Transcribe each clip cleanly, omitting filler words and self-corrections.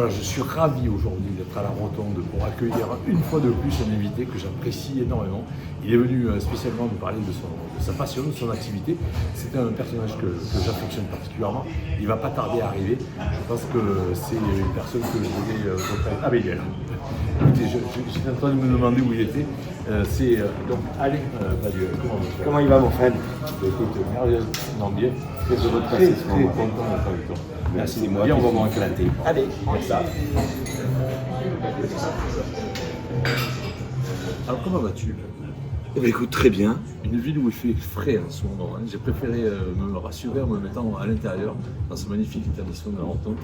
Je suis ravi aujourd'hui d'être à la Rotonde pour accueillir une fois de plus un invité que j'apprécie énormément. Il est venu spécialement nous parler de sa passion, de son activité. C'est un personnage que j'affectionne particulièrement. Il ne va pas tarder à arriver. Je pense que c'est une personne que je voulais reprendre. Ah ben il est là. Écoutez, j'étais en train de me demander où il était. C'est donc Alain Badieu. Comment il va mon frère? Écoute, merveilleusement bien. Très heureux de Très passer ce moment. content d'être avec toi. Merci, moi. Viens, on va m'en m'en éclater. Allez, ça. Alors comment vas-tu? Eh bien, écoute, très bien. Une ville où il fait frais en ce moment. J'ai préféré me rassurer en me mettant à l'intérieur dans ce magnifique établissement de la Rotonde.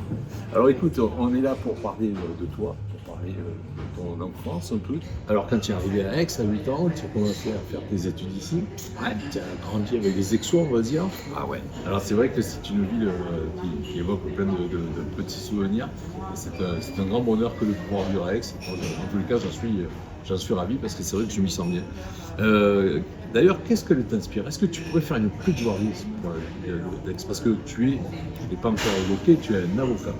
Alors écoute, on est là pour parler de toi, pour parler de ton enfance un peu. Alors quand tu es arrivé à Aix à 8 ans, tu as commencé à faire tes études ici. Ouais. Tu as grandi avec les Aixois, on va dire. Ah ouais. Alors c'est vrai que c'est une ville qui évoque plein de petits souvenirs. C'est un grand bonheur que de pouvoir vivre à Aix. En tous les cas, j'en suis ravi parce que c'est vrai que je m'y sens bien. D'ailleurs, qu'est-ce que t'inspire? Est-ce que tu pourrais faire une plaidoirie pour d'Aix? Parce que tu es, je ne l'ai pas encore évoqué, tu es un avocat.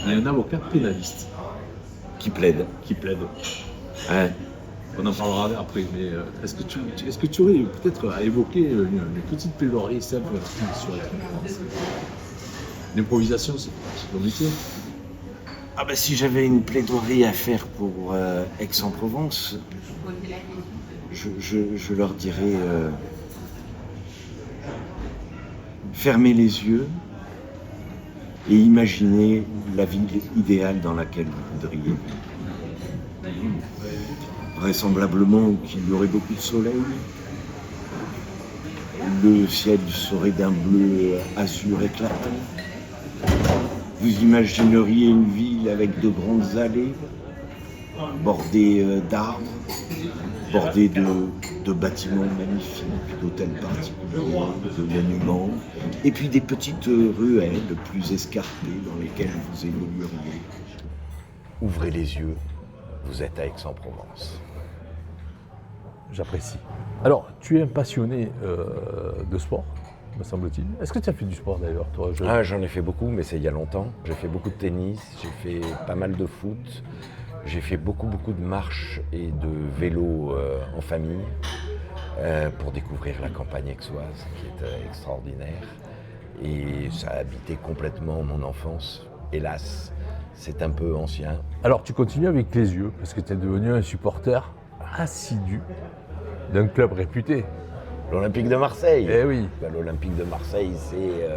Et un avocat pénaliste. Qui plaide. Qui plaide. Ouais. On en parlera après, mais est-ce que tu aurais peut-être à évoquer une petite plaidoirie simple sur Aix-en-Provence? L'improvisation, c'est ton métier. Ah ben si j'avais une plaidoirie à faire pour Aix-en-Provence, je leur dirais fermez les yeux et imaginez la ville idéale dans laquelle vous voudriez vivre. Vraisemblablement qu'il y aurait beaucoup de soleil, le ciel serait d'un bleu azur éclatant. Vous imagineriez une ville avec de grandes allées, bordées d'arbres, bordées de bâtiments magnifiques, d'hôtels particuliers, de monuments, et puis des petites ruelles plus escarpées dans lesquelles vous évolueriez. Ouvrez les yeux, vous êtes à Aix-en-Provence. J'apprécie. Alors, tu es un passionné de sport, me semble-t-il. Est-ce que tu as fait du sport d'ailleurs, toi? J'en ai fait beaucoup, mais c'est il y a longtemps. J'ai fait beaucoup de tennis, j'ai fait pas mal de foot, j'ai fait beaucoup de marches et de vélo en famille pour découvrir la campagne aixoise qui est extraordinaire. Et ça a habité complètement mon enfance. Hélas, c'est un peu ancien. Alors, tu continues avec les yeux, parce que tu es devenu un supporter assidu d'un club réputé. L'Olympique de Marseille. Eh oui. L'Olympique de Marseille, c'est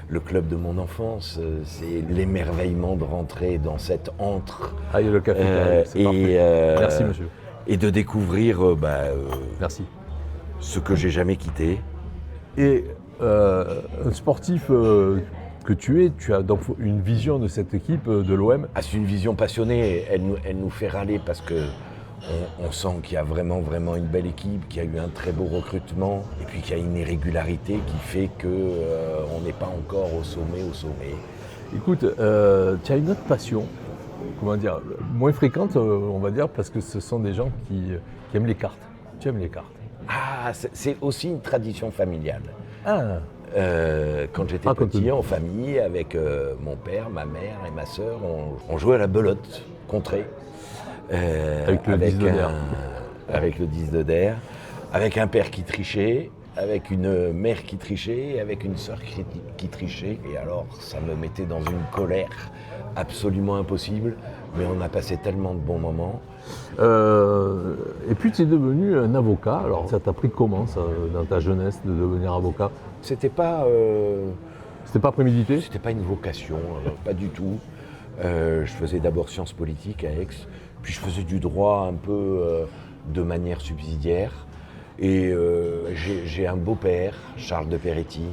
le club de mon enfance. C'est l'émerveillement de rentrer dans cette antre. Ah, il y a le café. C'est parfait. Merci, monsieur. Et de découvrir merci. Ce que j'ai jamais quitté. Et un sportif que tu as donc une vision de cette équipe de l'OM. Ah, c'est une vision passionnée. Elle nous fait râler parce que on sent qu'il y a vraiment une belle équipe, qu'il y a eu un très beau recrutement et puis qu'il y a une irrégularité qui fait qu'on n'est pas encore au sommet. Écoute, tu as une autre passion, comment dire, moins fréquente, on va dire, parce que ce sont des gens qui aiment les cartes. Tu aimes les cartes? Ah, c'est aussi une tradition familiale. Ah. Quand j'étais petit, en famille, avec mon père, ma mère et ma sœur, on jouait à la belote, contrée. Avec le 10 de Der. Avec le 10 de Der, avec un père qui trichait, avec une mère qui trichait, avec une sœur qui trichait. Et alors, ça me mettait dans une colère absolument impossible, mais on a passé tellement de bons moments. Et puis tu es devenu un avocat. Alors ça t'a pris comment, ça, dans ta jeunesse, de devenir avocat? C'était pas prémédité? C'était pas une vocation, pas du tout. Je faisais d'abord sciences politiques à Aix, puis je faisais du droit un peu de manière subsidiaire. Et j'ai un beau-père, Charles de Peretti,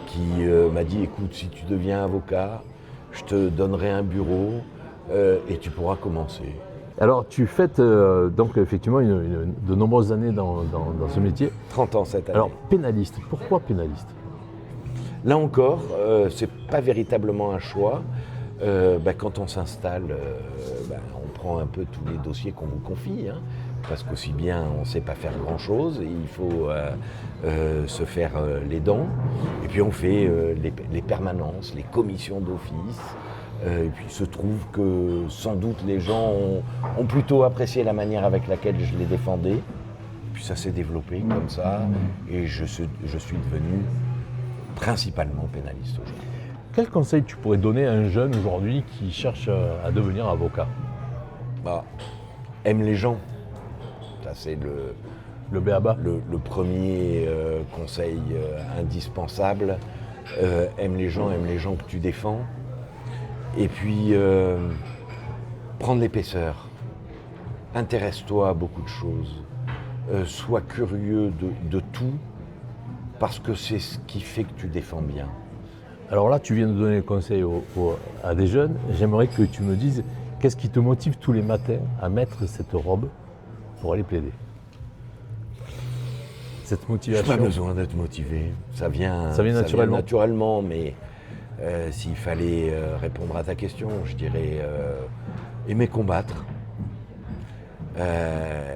qui m'a dit « Écoute, si tu deviens avocat, je te donnerai un bureau et tu pourras commencer. » Alors tu fêtes donc effectivement de nombreuses années dans ce métier. 30 ans cette année. Alors pénaliste, pourquoi pénaliste? Là encore, c'est pas véritablement un choix. Quand on s'installe, on prend un peu tous les dossiers qu'on vous confie, hein, parce qu'aussi bien on ne sait pas faire grand-chose, et il faut se faire les dents. Et puis on fait les permanences, les commissions d'office, Et puis il se trouve que sans doute les gens ont plutôt apprécié la manière avec laquelle je les défendais. Puis ça s'est développé comme ça, et je suis devenu principalement pénaliste aujourd'hui. Quel conseil tu pourrais donner à un jeune aujourd'hui qui cherche à devenir avocat? Aime les gens. Ça, c'est Le b.a.-ba. le premier conseil indispensable. Aime les gens que tu défends. Et puis, prendre l'épaisseur. Intéresse-toi à beaucoup de choses. Sois curieux de tout, parce que c'est ce qui fait que tu défends bien. Alors là, tu viens de donner le conseil à des jeunes. J'aimerais que tu me dises qu'est-ce qui te motive tous les matins à mettre cette robe pour aller plaider. Cette motivation. Je n'ai pas besoin d'être motivé. Ça vient naturellement, mais s'il fallait répondre à ta question, je dirais aimer combattre,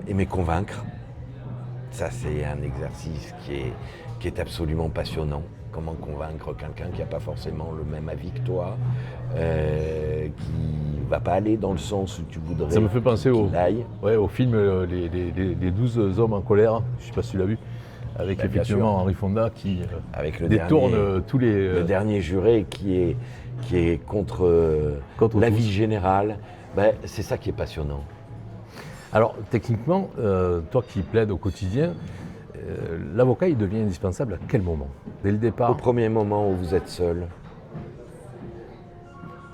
aimer convaincre. Ça, c'est un exercice qui est absolument passionnant. Comment convaincre quelqu'un qui n'a pas forcément le même avis que toi, qui ne va pas aller dans le sens où tu voudrais. Ça me fait penser au film les 12 hommes en colère, je ne sais pas si tu l'as vu, avec effectivement Henri Fonda qui détourne tous les... Le dernier juré qui est contre la vie générale. C'est ça qui est passionnant. Alors techniquement, toi qui plaides au quotidien, l'avocat il devient indispensable à quel moment? Dès le départ? Au premier moment où vous êtes seul.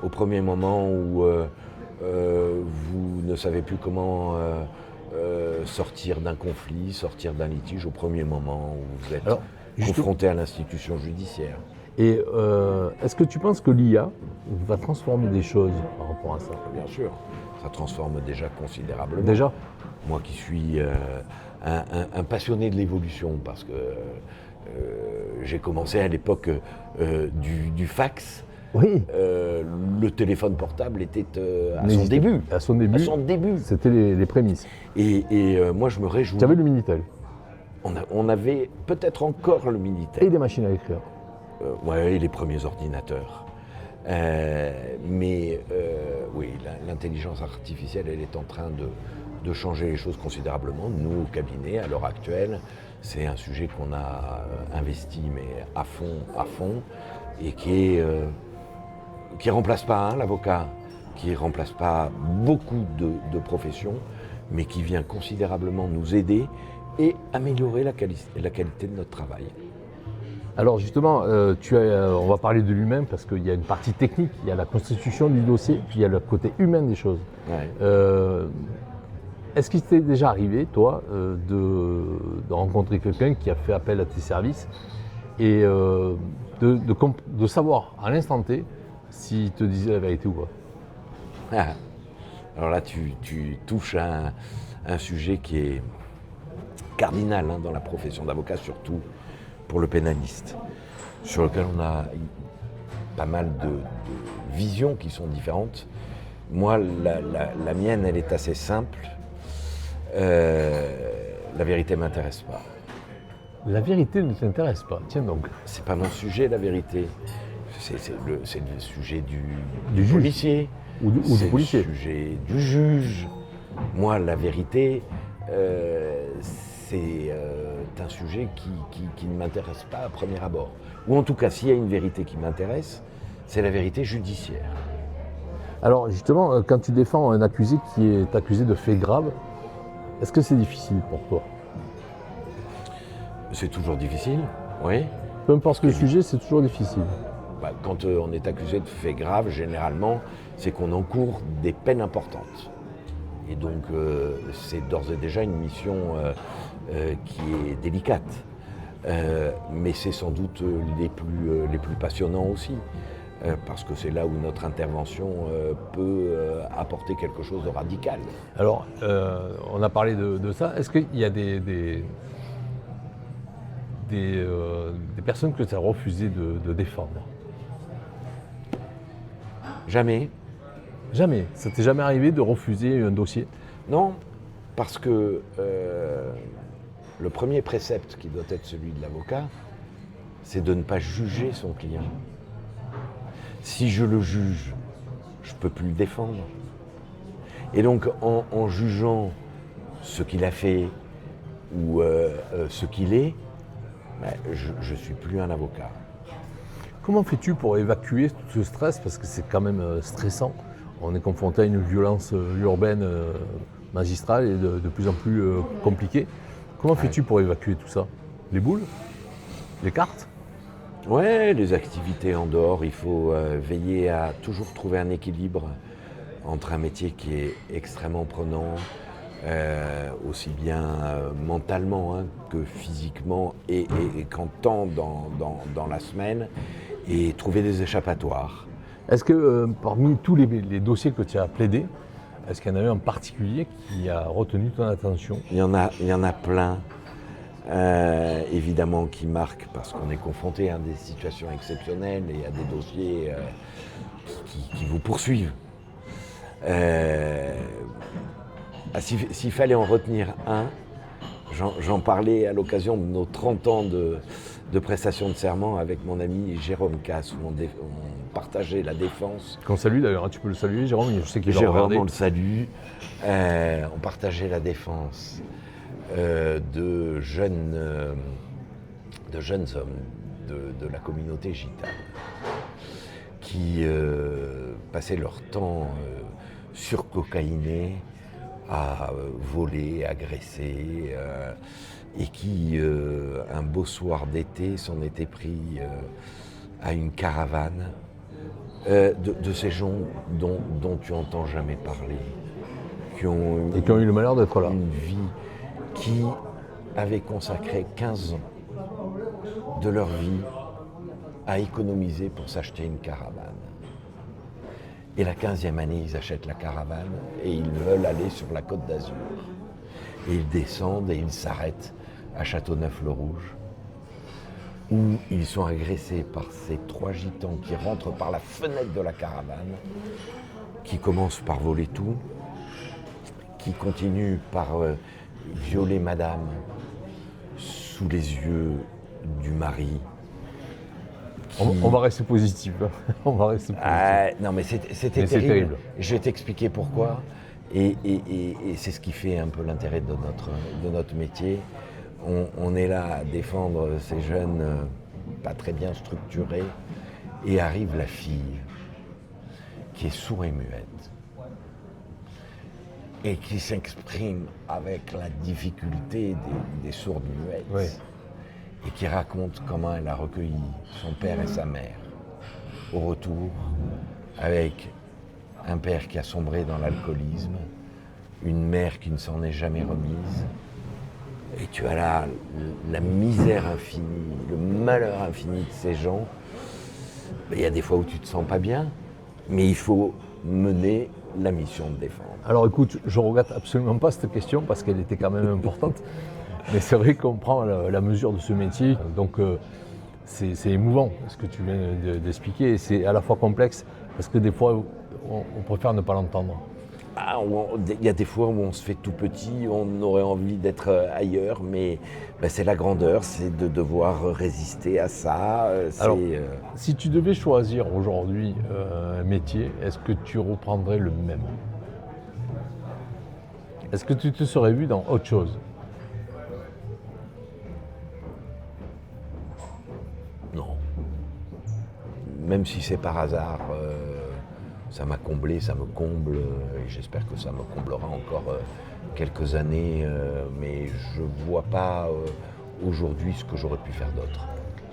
Au premier moment où vous ne savez plus comment sortir d'un conflit, sortir d'un litige, au premier moment où vous êtes confronté à l'institution judiciaire. Et est-ce que tu penses que l'IA va transformer des choses par rapport à ça? Bien sûr, ça transforme déjà considérablement. Déjà? Moi qui suis un passionné de l'évolution, parce que j'ai commencé à l'époque du fax. Oui. Le téléphone portable était à son début. À son début. C'était les prémices. Et moi je me réjouis. Tu avais le Minitel. On avait peut-être encore le Minitel. Et des machines à écrire. Oui, les premiers ordinateurs. Mais oui, l'intelligence artificielle, elle est en train de changer les choses considérablement. Nous, au cabinet, à l'heure actuelle, c'est un sujet qu'on a investi, mais à fond, et qui remplace pas l'avocat, qui remplace pas beaucoup de professions, mais qui vient considérablement nous aider et améliorer la qualité de notre travail. Alors justement, on va parler de l'humain parce qu'il y a une partie technique, il y a la constitution du dossier, puis il y a le côté humain des choses. Ouais. Est-ce qu'il t'est déjà arrivé, toi, de rencontrer quelqu'un qui a fait appel à tes services et de savoir à l'instant T s'il te disait la vérité ou pas? Alors là, tu touches à un sujet qui est cardinal dans la profession d'avocat, surtout pour le pénaliste, sur lequel on a pas mal de visions qui sont différentes. Moi, la mienne, elle est assez simple. La vérité ne m'intéresse pas. La vérité ne t'intéresse pas, tiens donc. C'est pas mon sujet, la vérité. C'est le sujet du juge. Policier. Ou du policier. C'est le sujet du juge. Moi, la vérité, c'est un sujet qui ne m'intéresse pas à premier abord. Ou en tout cas, s'il y a une vérité qui m'intéresse, c'est la vérité judiciaire. Alors justement, quand tu défends un accusé qui est accusé de faits graves, est-ce que c'est difficile pour toi? C'est toujours difficile, oui. Peu importe le sujet, c'est toujours difficile. Quand on est accusé de faits graves, généralement, c'est qu'on encourt des peines importantes. Et donc, c'est d'ores et déjà une mission qui est délicate. Mais c'est sans doute les plus passionnants aussi. Parce que c'est là où notre intervention peut apporter quelque chose de radical. Alors, on a parlé de ça. Est-ce qu'il y a des personnes que tu as refusé de défendre? Jamais. Jamais. Ça t'est jamais arrivé de refuser un dossier? Non, parce que le premier précepte qui doit être celui de l'avocat, c'est de ne pas juger son client. Si je le juge, je ne peux plus le défendre. Et donc, en jugeant ce qu'il a fait ou ce qu'il est, je ne suis plus un avocat. Comment fais-tu pour évacuer tout ce stress? Parce que c'est quand même stressant. On est confronté à une violence urbaine magistrale et de plus en plus compliquée. Comment fais-tu pour évacuer tout ça? Les boules? Les cartes? Ouais, les activités en dehors, il faut veiller à toujours trouver un équilibre entre un métier qui est extrêmement prenant, aussi bien mentalement que physiquement et qu'en temps dans la semaine, et trouver des échappatoires. Est-ce que parmi tous les dossiers que tu as plaidés, est-ce qu'il y en a eu en particulier qui a retenu ton attention? Il y en a plein, évidemment, qui marquent parce qu'on est confronté à des situations exceptionnelles et à des dossiers qui vous poursuivent. S'il fallait en retenir un, j'en parlais à l'occasion de nos 30 ans de prestation de serment avec mon ami Jérôme Casse, où on partageait la défense. Qu'on salue d'ailleurs, hein, tu peux le saluer Jérôme, je sais qu'il va Jérôme, regarder. on le salue. On partageait la défense de jeunes hommes de la communauté gitane qui passaient leur temps surcocaïnés à voler, agresser, et qui, un beau soir d'été, s'en étaient pris à une caravane de ces gens dont tu n'entends jamais parler, qui ont eu le malheur d'être là. Une vie qui avait consacré 15 ans de leur vie à économiser pour s'acheter une caravane. Et la 15e année, ils achètent la caravane et ils veulent aller sur la Côte d'Azur. Et ils descendent et ils s'arrêtent à Châteauneuf-le-Rouge, où ils sont agressés par ces 3 gitans qui rentrent par la fenêtre de la caravane, qui commencent par voler tout, qui continuent par violer madame sous les yeux du mari. On va rester positif. On va rester positif. Non mais c'était terrible. Je vais t'expliquer pourquoi. Et c'est ce qui fait un peu l'intérêt de notre métier. On est là à défendre ces jeunes pas très bien structurés. Et arrive la fille qui est sourde et muette. Et qui s'exprime avec la difficulté des sourdes muettes. Oui. Et qui raconte comment elle a recueilli son père et sa mère. Au retour, avec un père qui a sombré dans l'alcoolisme, une mère qui ne s'en est jamais remise. Et tu as là la misère infinie, le malheur infini de ces gens. Il y a des fois où tu te sens pas bien, mais il faut mener la mission de défendre. Alors écoute, je ne regrette absolument pas cette question parce qu'elle était quand même importante. Mais c'est vrai qu'on prend la mesure de ce métier, donc c'est émouvant ce que tu viens d'expliquer, et c'est à la fois complexe parce que des fois on préfère ne pas l'entendre. Il y a des fois où on se fait tout petit, on aurait envie d'être ailleurs, mais c'est la grandeur, c'est de devoir résister à ça. Alors, si tu devais choisir aujourd'hui un métier, est-ce que tu reprendrais le même? Est-ce que tu te serais vu dans autre chose? Non. Même si c'est par hasard, ça m'a comblé, ça me comble, et j'espère que ça me comblera encore quelques années, mais je ne vois pas aujourd'hui ce que j'aurais pu faire d'autre.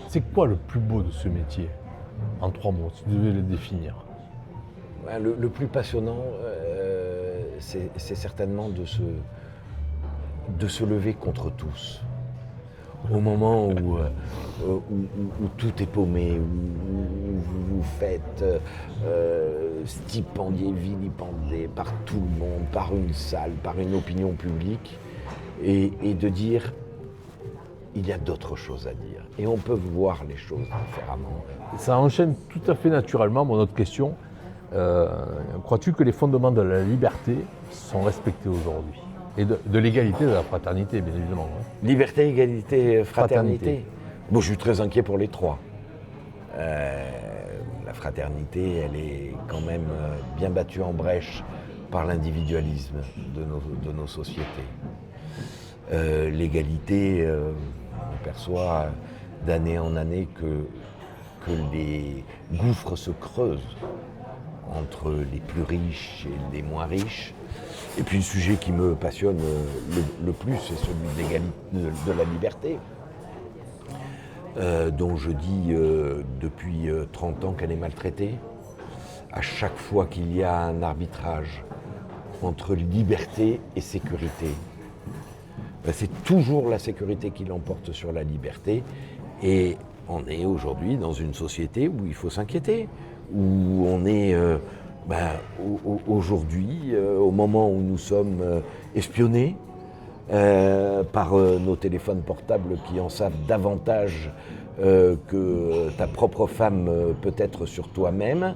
C'est quoi le plus beau de ce métier? En 3 mots, si tu devais le définir. Le plus passionnant, c'est certainement de se lever contre tous. Au moment où tout est paumé, où vous vous faites stipendier, vilipender par tout le monde, par une salle, par une opinion publique, et de dire il y a d'autres choses à dire. Et on peut voir les choses différemment. Ça enchaîne tout à fait naturellement mon autre question. Crois-tu que les fondements de la liberté sont respectés aujourd'hui? Et de l'égalité, de la fraternité, bien évidemment. Hein. Liberté, égalité, fraternité. Bon, je suis très inquiet pour les 3. La fraternité, elle est quand même bien battue en brèche par l'individualisme de nos sociétés. L'égalité, on perçoit d'année en année que les gouffres se creusent entre les plus riches et les moins riches. Et puis le sujet qui me passionne le plus, c'est celui de la liberté, dont je dis depuis 30 ans qu'elle est maltraitée. À chaque fois qu'il y a un arbitrage entre liberté et sécurité, c'est toujours la sécurité qui l'emporte sur la liberté. Et on est aujourd'hui dans une société où il faut s'inquiéter, où on est aujourd'hui, au moment où nous sommes espionnés par nos téléphones portables qui en savent davantage que ta propre femme peut être sur toi-même,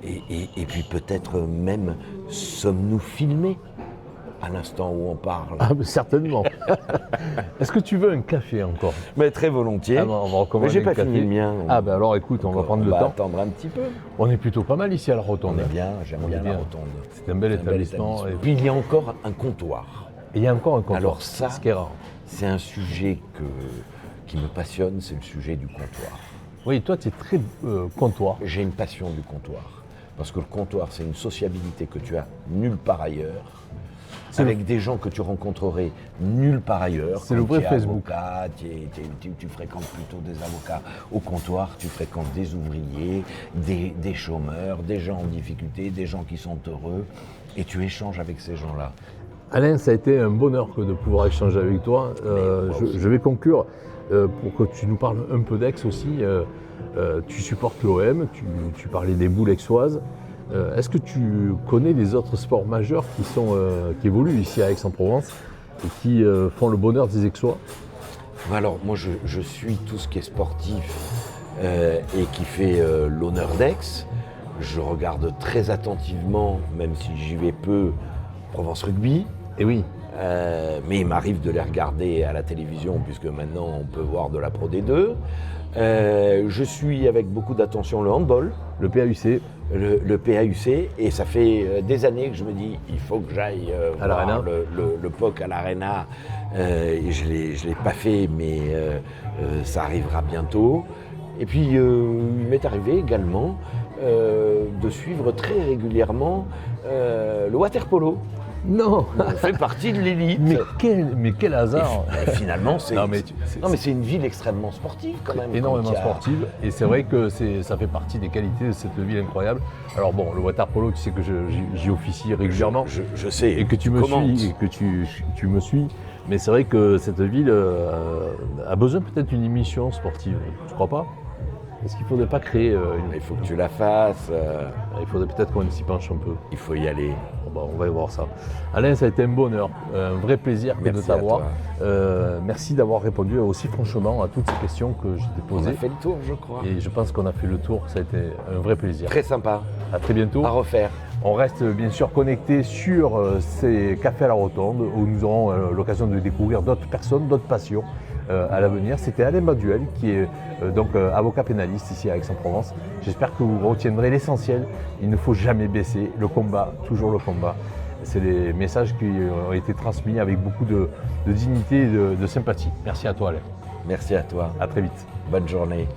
et puis peut-être même sommes-nous filmés à l'instant où on parle. Ah, mais certainement. Est-ce que tu veux un café encore? Mais très volontiers. Ah, on va recommander. Mais j'ai pas un café. fini le mien. Ah ben alors écoute, on va prendre le temps. Attendre un petit peu. On est plutôt pas mal ici à la Rotonde. On est bien, j'aime bien la Rotonde. C'est un bel établissement. Et puis il y a encore un comptoir. Et il y a encore un comptoir. Alors ça, ce qui est rare. C'est un sujet qui me passionne, c'est le sujet du comptoir. Oui, toi tu es très comptoir. J'ai une passion du comptoir. Parce que le comptoir, c'est une sociabilité que tu as nulle part ailleurs. Avec des gens que tu rencontrerais nulle part ailleurs. C'est le vrai Facebook. Avocat, tu fréquentes plutôt des avocats au comptoir, tu fréquentes des ouvriers, des chômeurs, des gens en difficulté, des gens qui sont heureux, et tu échanges avec ces gens-là. Alain, ça a été un bonheur de pouvoir échanger avec toi. Je vais conclure pour que tu nous parles un peu d'Aix aussi. Tu supportes l'OM, tu parlais des boules aixoises. Est-ce que tu connais les autres sports majeurs qui évoluent ici à Aix-en-Provence et qui font le bonheur des Aixois? Alors moi je suis tout ce qui est sportif et qui fait l'honneur d'Aix. Je regarde très attentivement, même si j'y vais peu, Provence Rugby. Et oui. Mais il m'arrive de les regarder à la télévision puisque maintenant on peut voir de la Pro D2. Je suis avec beaucoup d'attention le handball. Le PAUC. Le PAUC, et ça fait des années que je me dis il faut que j'aille voir le POC à l'Arena. Je l'ai pas fait, mais ça arrivera bientôt. Et puis il m'est arrivé également de suivre très régulièrement le water-polo. Non, on fait partie de l'élite. Mais quel hasard. Et finalement, c'est une ville extrêmement sportive quand même. Énormément sportive. Et c'est vrai que ça fait partie des qualités de cette ville incroyable. Alors bon, le water-polo, tu sais que j'y officie régulièrement. Je sais. Et que tu me suis. Et que tu me suis. Mais c'est vrai que cette ville a besoin peut-être d'une émission sportive. Tu crois pas? Est-ce qu'il ne faudrait pas créer une... Il faut que tu la fasses. Il faudrait peut-être qu'on s'y penche un peu. Il faut y aller. Bon, on va y voir ça. Alain, ça a été un bonheur, un vrai plaisir de t'avoir. Merci d'avoir répondu aussi franchement à toutes ces questions que je t'ai posées. On a fait le tour, je crois. Et je pense qu'on a fait le tour. Ça a été un vrai plaisir. Très sympa. À très bientôt. À refaire. On reste bien sûr connectés sur ces cafés à la Rotonde où nous aurons l'occasion de découvrir d'autres personnes, d'autres passions à l'avenir. C'était Alain Baduel qui est donc avocat pénaliste ici à Aix-en-Provence. J'espère que vous retiendrez l'essentiel. Il ne faut jamais baisser le combat, toujours le combat. C'est des messages qui ont été transmis avec beaucoup de dignité et de sympathie. Merci à toi Alain. Merci à toi. À très vite. Bonne journée.